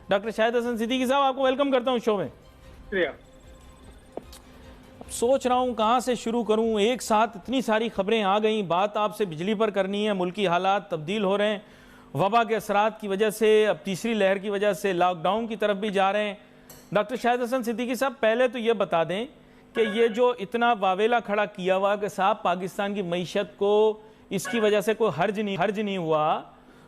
Doctor شاہد حسن صدیقی صاحب آپ کو ویلکم کرتا ہوں شو میں. سوچ رہا ہوں کہاں سے شروع کروں, ایک ساتھ اتنی ساری خبریں آ گئیں. بات آپ سے بجلی پر کرنی ہے, ملکی حالات تبدیل ہو رہے ہیں, وبا کے اثرات کی وجہ سے, اب تیسری لہر کی وجہ سے لاک ڈاؤن کی طرف بھی جا رہے ہیں. ڈاکٹر شاہد حسن صدیقی صاحب پہلے تو یہ بتا دیں کہ یہ جو اتنا واویلا کھڑا کیا ہوا کہ صاحب پاکستان کی معیشت کو اس کی وجہ سے کوئی حرج نہیں ہوا,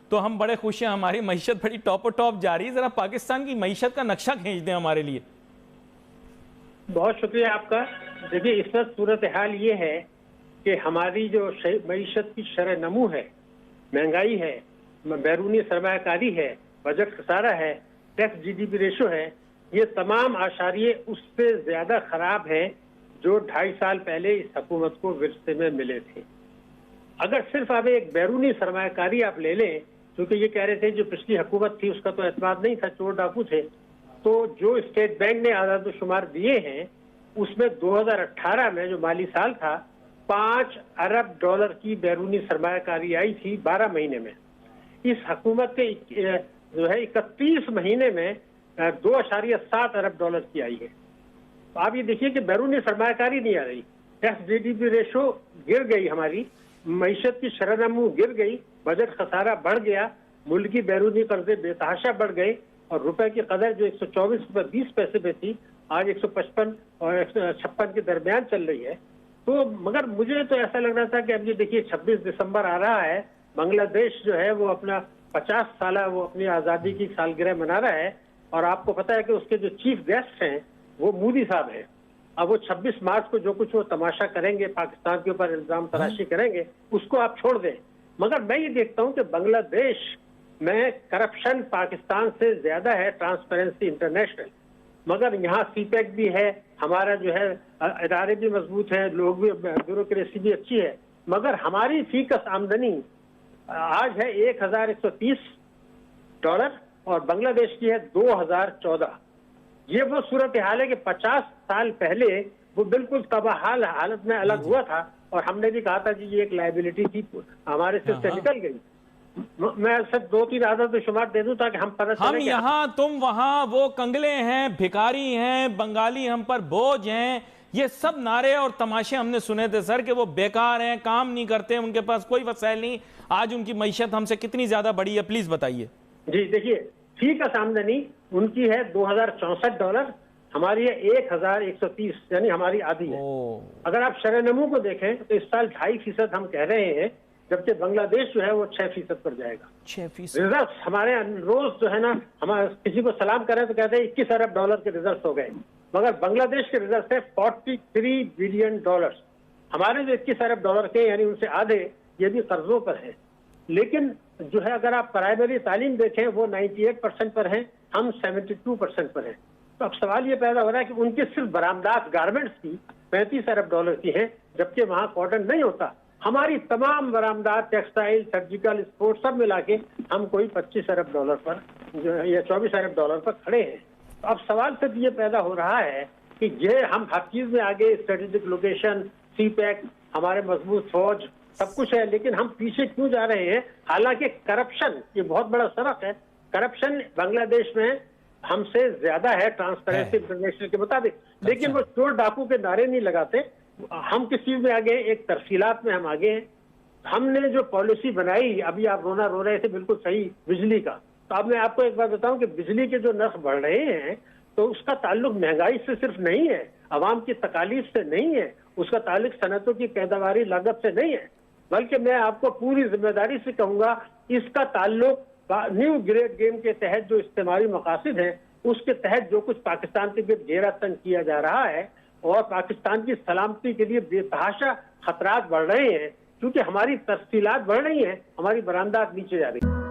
تو ہم بڑے خوش ہیں, ہماری معیشت بڑی ٹاپ جا رہی ہے. ذرا پاکستان کی معیشت کا نقشہ کھینچ دیں ہمارے لیے. بہت شکریہ آپ کا. دیکھیے اس وقت صورتحال یہ ہے کہ ہماری جو معیشت کی شرح نمو ہے, مہنگائی ہے, بیرونی سرمایہ کاری ہے, بجٹ خسارہ ہے, tax G D P ratio ہے, یہ تمام اشاریے اس سے زیادہ خراب ہیں جو 2.5 سال پہلے اس حکومت کو ورثے میں ملے تھے. اگر صرف آپ ایک بیرونی سرمایہ کاری آپ لے لیں, کیونکہ یہ کہہ رہے تھے جو پچھلی حکومت تھی اس کا تو اعتماد نہیں تھا, چور ڈاکو تھے, تو جو اسٹیٹ بینک نے اعداد و شمار دیے ہیں اس میں 2018 میں جو مالی سال تھا $5 ارب کی بیرونی سرمایہ کاری آئی تھی 12 مہینے میں. اس حکومت کے جو ہے 31 مہینے میں $2.7 ارب کی آئی ہے. آپ یہ دیکھیے کہ بیرونی سرمایہ کاری نہیں آ رہی, tax G D P ratio گر گئی, ہماری معیشت کی شرح نمو گر گئی, بجٹ خسارہ بڑھ گیا, ملکی بیرونی قرضے بے تحاشا بڑھ گئے, اور روپے کی قدر جو 124 روپے 20 پیسے پہ تھی آج 155 اور 156 کے درمیان چل رہی ہے. تو مگر مجھے تو ایسا لگ رہا تھا کہ اب یہ دیکھیے 26 دسمبر آ رہا ہے, بنگلہ دیش جو ہے وہ اپنا 50 سالہ وہ اپنی آزادی کی سالگرہ منا رہا ہے, اور آپ کو پتا ہے کہ اس کے جو چیف گیسٹ ہیں وہ مودی صاحب ہیں. اب وہ 26 مارچ کو جو کچھ وہ تماشا کریں گے, پاکستان کے اوپر الزام تراشی کریں گے, اس کو آپ چھوڑ دیں. مگر میں یہ دیکھتا ہوں کہ بنگلہ دیش میں کرپشن پاکستان سے زیادہ ہے, ٹرانسپیرنسی انٹرنیشنل, مگر یہاں سی پیک بھی ہے, ہمارا جو ہے ادارے بھی مضبوط ہیں, لوگ بھی, بیوروکریسی بھی اچھی ہے, مگر ہماری فی کس آمدنی آج ہے $1,031 اور بنگلہ دیش کی ہے 2014. یہ وہ صورتحال ہے کہ 50 سال پہلے وہ بالکل تباہال حالت میں الگ ہوا تھا, اور ہم نے بھی کہا تھا کہ یہ ایک لائبلٹی تھی, ہمارے سے نکل گئی. میں صرف 2-3 عدد شمار دے دوں تاکہ ہم پتہ چلے, ہم یہاں تم وہاں, وہ کنگلے ہیں, بھکاری ہیں, بنگالی ہم پر بوجھ ہیں, یہ سب نعرے اور تماشے ہم نے سنے تھے سر کہ وہ بیکار ہیں, کام نہیں کرتے, ان کے پاس کوئی وسائل نہیں. آج ان کی معیشت ہم سے کتنی زیادہ بڑی ہے, پلیز بتائیے. جی دیکھیے فی کس آمدنی ان کی ہے $2,064, ہماری ہے 1,130, یعنی ہماری آدھی ہے. اگر آپ شرح نمو کو دیکھیں تو اس سال 2.5% ہم کہہ رہے ہیں, جبکہ بنگلہ دیش جو ہے وہ 6% پر جائے گا. 6%. ریزروز ہمارے روز جو ہے نا, ہم کسی کو سلام کریں تو کہتے ہیں $21 ارب کے ریزروز ہو گئے, مگر بنگلہ دیش کے ریزروز ہے $43 بلین. ہمارے جو $21 ارب کے یعنی ان سے آدھے یہ بھی قرضوں پر ہیں. لیکن جو ہے اگر آپ پرائمری تعلیم دیکھیں وہ 98% پر ہیں, ہم 72% پر ہیں. تو اب سوال یہ پیدا ہو رہا ہے کہ ان کے صرف برآمدات گارمنٹس کی $35 ارب کی ہیں, جبکہ وہاں کاٹن نہیں ہوتا. ہماری تمام برآمدات ٹیکسٹائل, سرجیکل, اسپورٹ سب ملا کے ہم کوئی $25 ارب پر یا $24 ارب پر کھڑے ہیں. تو اب سوال صرف یہ پیدا ہو رہا ہے کہ یہ ہم ہر چیز میں آگے, اسٹریٹجک لوکیشن, سی پیک, ہمارے مضبوط فوج, سب کچھ ہے, لیکن ہم پیچھے کیوں جا رہے ہیں؟ حالانکہ کرپشن یہ بہت بڑا فرق ہے. کرپشن بنگلہ دیش میں ہم سے زیادہ ہے ٹرانسپیرنسی انٹرنیشنل کے مطابق, لیکن وہ چور ڈاکو کے نعرے نہیں لگاتے. ہم کس چیز میں آگے, ایک ترسیلات میں ہم آگے ہیں. ہم نے جو پالیسی بنائی, ابھی آپ رو رہے تھے بالکل صحیح, بجلی کا, تو اب میں آپ کو ایک بات بتاؤں کہ بجلی کے جو نرخ بڑھ رہے ہیں تو اس کا تعلق مہنگائی سے صرف نہیں ہے, عوام کی تکالیف سے نہیں ہے, اس کا تعلق صنعتوں کی پیداواری لاگت سے نہیں ہے, بلکہ میں آپ کو پوری ذمہ داری سے کہوں گا اس کا تعلق نیو گریڈ گیم کے تحت جو استعماری مقاصد ہیں اس کے تحت جو کچھ پاکستان کے گرد گھیرا تنگ کیا جا رہا ہے, اور پاکستان کی سلامتی کے لیے بے تحاشا خطرات بڑھ رہے ہیں, کیونکہ ہماری تفصیلات بڑھ رہی ہیں, ہماری برآمدات نیچے جا رہی ہیں.